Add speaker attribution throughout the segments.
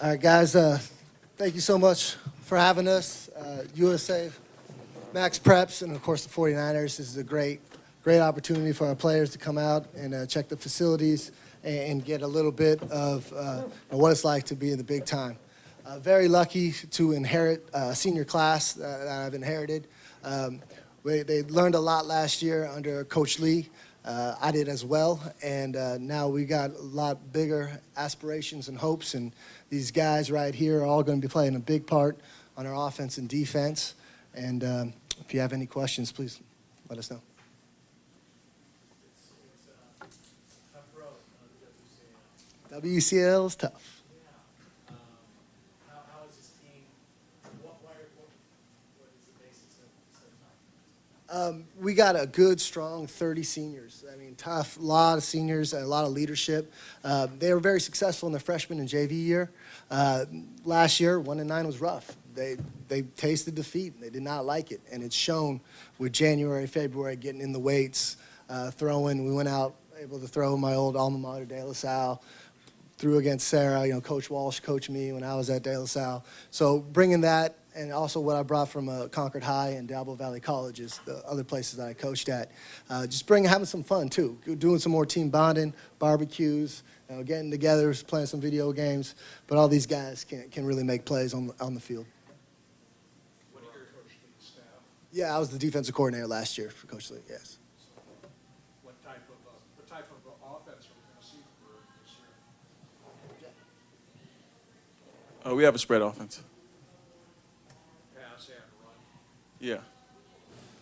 Speaker 1: All right, guys, thank you so much for having us. USA, MaxPreps, and of course the 49ers. This is a great opportunity for our players to come out and check the facilities and get a little bit of what it's like to be in the big time. Very lucky to inherit a senior class that I've inherited. They learned a lot last year under Coach Lee. I did as well, and now we got a lot bigger aspirations and hopes, and these guys right here are all going to be playing a big part on our offense and defense. And if you have any questions, please let us know.
Speaker 2: It's tough road, WCAL.
Speaker 1: WCL is tough.
Speaker 2: Yeah. How is this team? What is the basis of so tough?
Speaker 1: We got a good, strong 30 seniors. I mean, tough, a lot of seniors, a lot of leadership. They were very successful in their freshman and JV year. Last year, 1-9 was rough. They tasted defeat. They did not like it, and it's shown with January, February, getting in the weights, throwing. We went out able to throw my old alma mater, De La Salle. Threw against Sarah. You know, Coach Walsh coached me when I was at De La Salle. So bringing that, and also what I brought from Concord High and Diablo Valley Colleges, the other places that I coached at, just having some fun too, doing some more team bonding, barbecues, getting together, playing some video games. But all these guys can really make plays on the field.
Speaker 2: What are your Coach Lee's staff?
Speaker 1: Yeah, I was the defensive coordinator last year for Coach Lee. Yes.
Speaker 2: What type of offense are we going to see for this year?
Speaker 3: We have a spread offense.
Speaker 2: Pass and run.
Speaker 3: Yeah.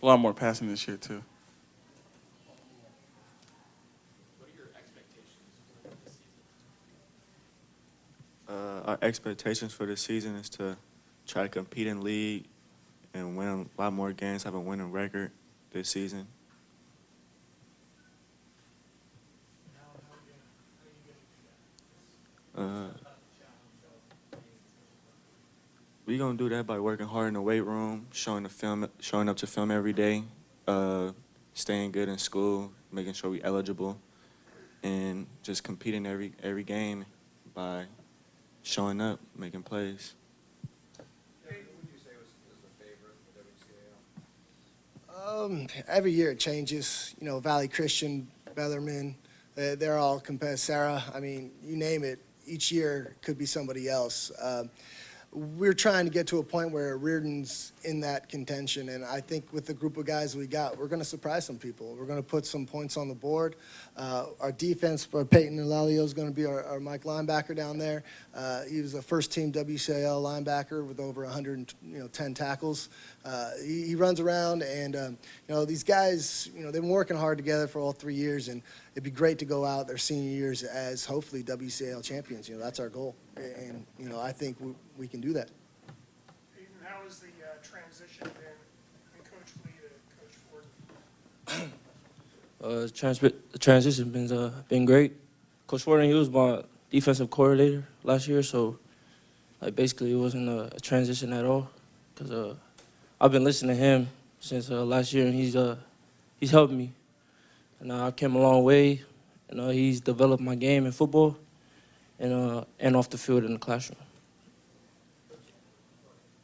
Speaker 3: A lot more passing this year, too.
Speaker 2: What are your expectations for this season?
Speaker 4: Our expectations for this season is to try to compete in league and win a lot more games, have a winning record this season.
Speaker 2: How are you going to do that?
Speaker 4: Uh, We're going to do that by working hard in the weight room, showing up to film every day, staying good in school, making sure we're eligible, and just competing every game by showing up, making plays.
Speaker 2: Who would you say was the favorite for WCAL?
Speaker 1: Every year it changes. You know, Valley Christian, Bellarmine, they're all competitive. Sarah, I mean, you name it. Each year could be somebody else. We're trying to get to a point where Riordan's in that contention, and I think with the group of guys we got, we're going to surprise some people. We're going to put some points on the board. Our defense, Peyton Elalio is going to be our Mike linebacker down there. He was a first-team WCAL linebacker with over 110 tackles. He runs around, and these guys, they've been working hard together for all 3 years, and it'd be great to go out their senior years as hopefully WCAL champions. That's our goal, and I think we can do that.
Speaker 5: Peyton, how has the transition been from Coach Lee to Coach Ford?
Speaker 6: The transition been great. Coach Riordan, he was my defensive coordinator last year, so basically it wasn't a transition at all. Cause I've been listening to him since last year, and he's helped me, and I came a long way. He's developed my game in football, and off the field in the classroom.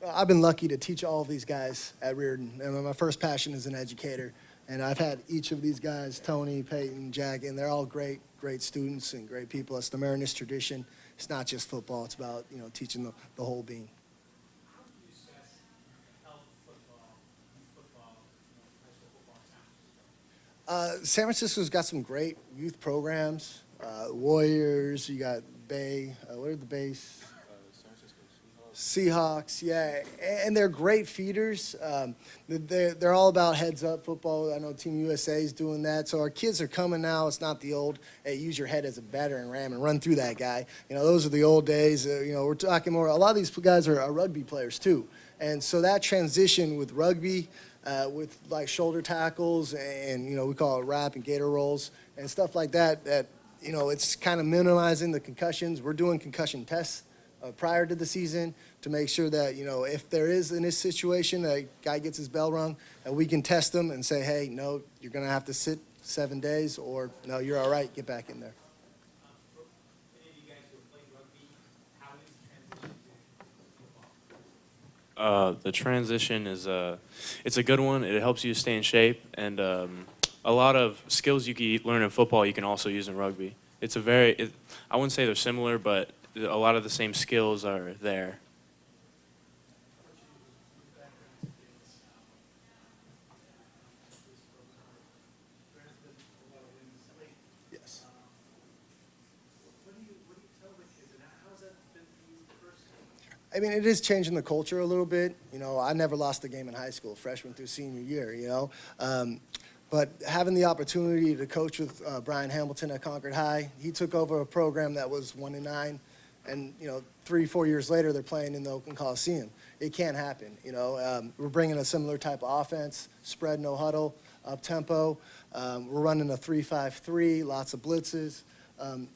Speaker 1: I've been lucky to teach all of these guys at Riordan. And my first passion is an educator. And I've had each of these guys, Tony, Peyton, Jack, and they're all great students and great people. It's the Mariners tradition. It's not just football. It's about, teaching the whole being.
Speaker 2: How do you assess health football, high school football in
Speaker 1: San Francisco's got some great youth programs. Warriors, you got Bay. What are the Bays? Seahawks, yeah, and they're great feeders. They're all about heads-up football. I know Team USA is doing that. So our kids are coming now. It's not the old, hey, use your head as a battering ram and run through that guy. Those are the old days. We're talking more. A lot of these guys are rugby players too, and so that transition with rugby, with like shoulder tackles and we call it wrap and gator rolls and stuff like that. That it's kind of minimizing the concussions. We're doing concussion tests prior to the season to make sure that, if there is in this situation, a guy gets his bell rung, and we can test them and say, hey, no, you're going to have to sit 7 days, or no, you're all right, get back in there.
Speaker 2: For any of you guys who have played rugby, how is
Speaker 7: The transition is it's a good one. It helps you stay in shape, and a lot of skills you can learn in football you can also use in rugby. It's a I wouldn't say they're similar, but a lot of the same skills are there.
Speaker 1: Yes.
Speaker 2: What do you tell the kids, and how's that been for you personally?
Speaker 1: I mean, it is changing the culture a little bit. You know, I never lost a game in high school, freshman through senior year, you know. But having the opportunity to coach with Brian Hamilton at Concord High, he took over a program that was 1-9, and, you know, 3-4 years later, they're playing in the Oakland Coliseum. It can't happen, you know. We're bringing a similar type of offense, spread, no huddle, up-tempo. We're running a 3-5-3, lots of blitzes.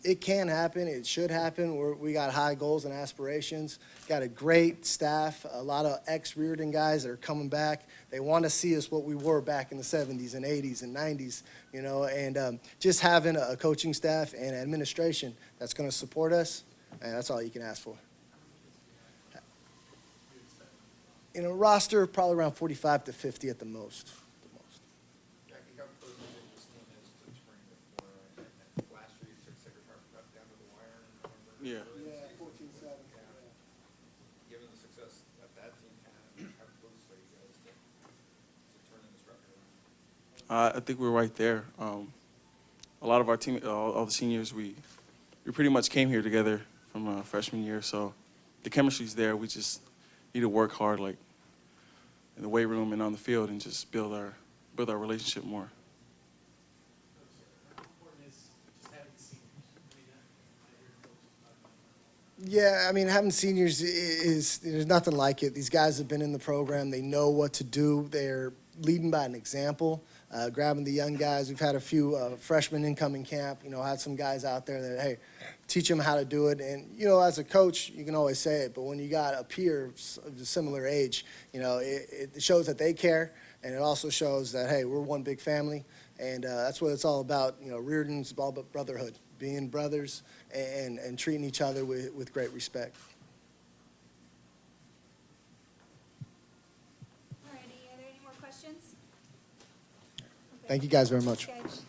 Speaker 1: It can happen. It should happen. We got high goals and aspirations. Got a great staff, a lot of ex-Riordan guys that are coming back. They want to see us what we were back in the 70s and 80s and 90s, you know, and just having a coaching staff and administration that's going to support us, and that's all you can ask for. You know, roster probably around 45 to 50 at the most.
Speaker 8: Jackie, how close do you think this team is to spring before? Last year, you took Secretary Prep down to the wire.
Speaker 3: Yeah.
Speaker 1: Yeah, 14-7.
Speaker 8: Given the success that that team had, how close are you guys to turning this record around?
Speaker 3: I think we're right there. A lot of our team, all the seniors, we pretty much came here together from freshman year, so the chemistry's there. We just need to work hard, like in the weight room and on the field, and just build our relationship more.
Speaker 2: How important is just having the seniors? I mean, I hear coaches talk about that.
Speaker 1: Yeah, I mean, having seniors is there's nothing like it. These guys have been in the program. They know what to do. They're leading by an example, grabbing the young guys. We've had a few freshmen incoming camp, you know, had some guys out there that, hey, teach them how to do it. And, you know, as a coach, you can always say it, but when you got a peer of a similar age, you know, it shows that they care, and it also shows that, hey, we're one big family, and that's what it's all about. You know, Riordan's all about brotherhood, being brothers and treating each other with great respect.
Speaker 9: Alrighty, are there any more questions?
Speaker 1: Thank you guys very much.
Speaker 9: Guys.